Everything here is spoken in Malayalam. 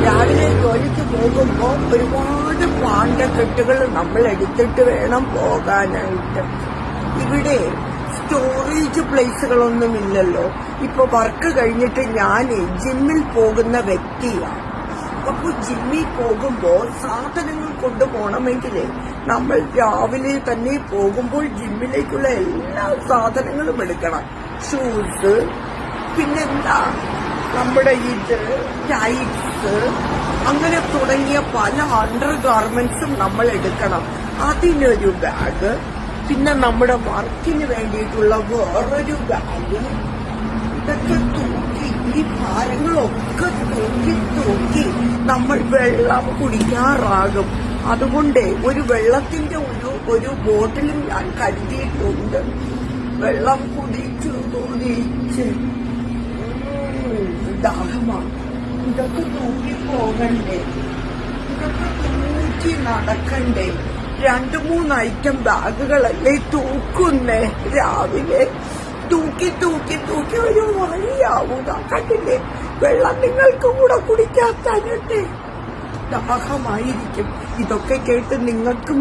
രാവിലെ ജോലിക്ക് പോകുമ്പോ ഒരുപാട് പാണ്ടക്കെട്ടുകൾ നമ്മൾ എടുത്തിട്ട് വേണം പോകാനായിട്ട്. ഇവിടെ സ്റ്റോറേജ് പ്ലേസുകളൊന്നുമില്ലല്ലോ. ഇപ്പൊ വർക്ക് കഴിഞ്ഞിട്ട് ഞാൻ ജിമ്മിൽ പോകുന്ന വ്യക്തിയാണ്. അപ്പൊ ജിമ്മിൽ പോകുമ്പോ സാധനങ്ങൾ കൊണ്ടുപോകണമെങ്കിൽ നമ്മൾ രാവിലെ തന്നെ പോകുമ്പോൾ ജിമ്മിലേക്കുള്ള എല്ലാ സാധനങ്ങളും എടുക്കണം. ഷൂസ്, പിന്നെന്താ നമ്മുടെ ഇത് ടൈറ്റ്സ്, അങ്ങനെ തുടങ്ങിയ പല അണ്ടർ ഗാർമെന്റ്സും നമ്മൾ എടുക്കണം. അതിനൊരു ബാഗ്, പിന്നെ നമ്മുടെ വർക്കിന് വേണ്ടിയിട്ടുള്ള വേറൊരു ബാഗ്. ഇതൊക്കെ തൂക്കി, ഈ ഭാരങ്ങളൊക്കെ തൂക്കി നമ്മൾ വെള്ളം കുടിക്കാറാകും. അതുകൊണ്ട് ഒരു വെള്ളത്തിന്റെ ഒരു ബോട്ടിലും ഞാൻ കരുതിയിട്ടുണ്ട്. വെള്ളം കുടിച്ച് ദാഹമാണ്. ഇതൊക്കെ തൂക്കി പോകണ്ടേ, ഇതൊക്കെ തൂക്കി നടക്കണ്ടേ? 2-3 ഐറ്റം ബാഗുകളല്ലേ തൂക്കുന്നേ രാവിലെ. തൂക്കി ഒരു വഴിയാവുക. കണ്ടില്ലേ, വെള്ളം നിങ്ങൾക്ക് കൂടെ കുടിക്കാൻ തരട്ടെ? ദാഹമായിരിക്കും. ഇതൊക്കെ കേട്ട് നിങ്ങൾക്കും